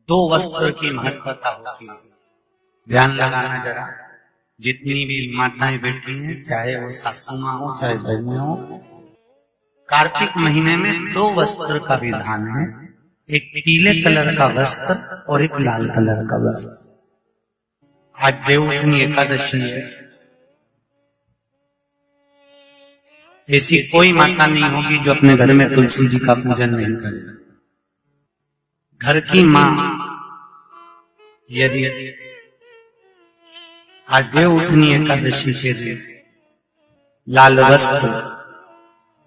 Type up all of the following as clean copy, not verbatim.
दो वस्त्र की महत्वता होती है। ध्यान लगाना जरा, जितनी भी माताएं बैठी हैं, चाहे वो सासू माँ हो चाहे बहू हो, कार्तिक महीने में दो वस्त्र का विधान है, एक पीले कलर का वस्त्र और एक लाल कलर का वस्त्र। आज देवउठनी एकादशी है, ऐसी कोई माता नहीं होगी जो अपने घर में तुलसी जी का पूजन नहीं करे। घर की माँ यदि आज देवउठनी एकादशी के दिन लाल वस्त्र,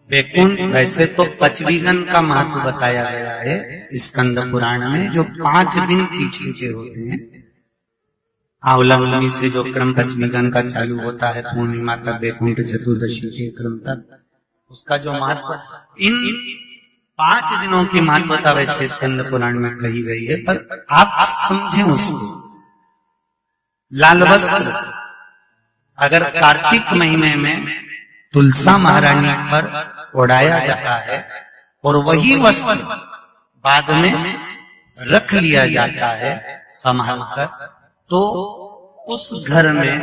वैकुंठ, वैसे तो पचवीगन का महत्व बताया गया है स्कंद पुराण में, जो 5 दिन पीछे के होते हैं। आंवला नवमी से जो क्रम पचवीगन का चालू होता है, पूर्णिमा तक, वैकुंठ चतुर्दशी के क्रम तक, उसका जो महत्व, इन 5 दिनों की महत्वता वैसे स्कंद पुराण में कही गई है, पर आप समझें उसको। लाल वस्त्र अगर कार्तिक महीने में तुलसा महारानी पर ओढ़ाया जाता है और वही वस्त्र बाद में रख लिया जाता है संभाल कर, तो उस घर में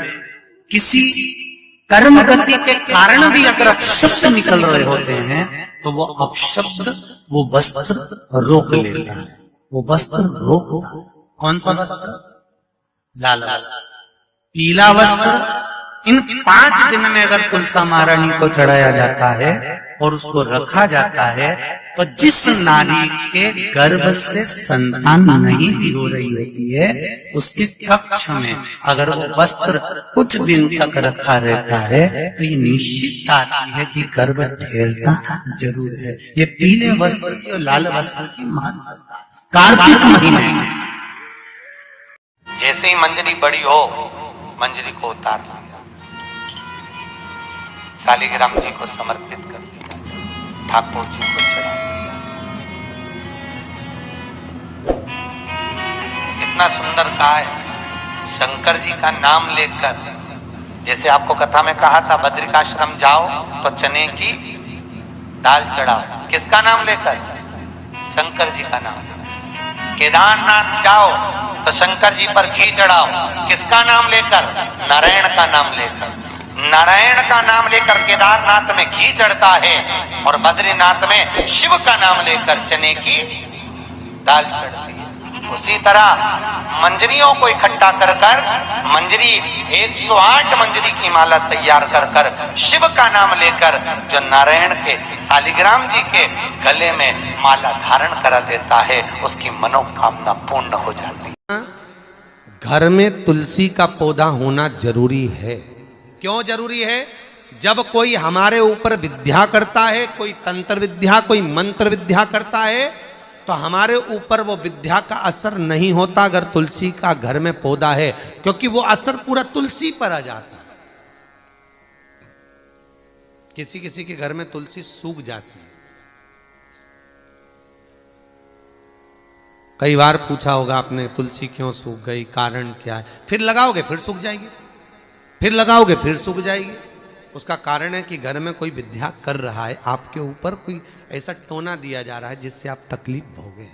किसी कर्म गति के कारण भी अगर अपशब्द निकल रहे होते हैं तो वो अपशब्द वो वस्त्र रोक लेता है, वो वस्त्र रोकता है। कौन सा वस्त्र? लाल वस्त्र। पीला वस्त्र इन 5 दिन में अगर तुलसा महारानी को चढ़ाया जाता है और उसको रखा जाता है, तो जिस नारी के गर्भ से संतान नहीं भी हो रही होती है, उसके कक्ष में अगर वो वस्त्र कुछ दिन तक रखा रहता है तो ये निश्चित आती है कि गर्भ ठहरता जरूर है। ये पीले वस्त्र की और लाल वस्त्र की महत्वता कार्तिक महीने में। जैसे ही मंजरी बड़ी हो, मंजरी को उतार दिया, शालिग्राम जी को समर्पित कर दिया, ठाकुर जी को चढ़ा दिया। इतना सुंदर कहा है, शंकर जी का नाम लेकर, जैसे आपको कथा में कहा था, बद्रिकाश्रम जाओ तो चने की दाल चढ़ाओ, किसका नाम लेकर? शंकर जी का नाम लेकर। केदारनाथ जाओ तो शंकर जी पर घी चढ़ाओ, किसका नाम लेकर? नारायण का नाम लेकर। नारायण का नाम लेकर केदारनाथ में घी चढ़ता है और बद्रीनाथ में शिव का नाम लेकर चने की दाल चढ़ती है। उसी तरह मंजरियों को इकट्ठा कर कर मंजरी 108 मंजरी की माला तैयार कर कर शिव का नाम लेकर जो नारायण के शालिग्राम जी के गले में माला धारण करा देता है, उसकी मनोकामना पूर्ण हो जाती है। घर में तुलसी का पौधा होना जरूरी है। क्यों जरूरी है? जब कोई हमारे ऊपर विद्या करता है, कोई तंत्र विद्या, कोई मंत्र विद्या करता है, तो हमारे ऊपर वो विद्या का असर नहीं होता अगर तुलसी का घर में पौधा है, क्योंकि वो असर पूरा तुलसी पर आ जाता है। किसी किसी के घर में तुलसी सूख जाती है। कई बार पूछा होगा आपने, तुलसी क्यों सूख गई, कारण क्या है? फिर लगाओगे फिर सूख जाएगी, फिर लगाओगे फिर सूख जाएगी। उसका कारण है कि घर में कोई विद्या कर रहा है, आपके ऊपर कोई ऐसा टोना दिया जा रहा है जिससे आप तकलीफ भोगे।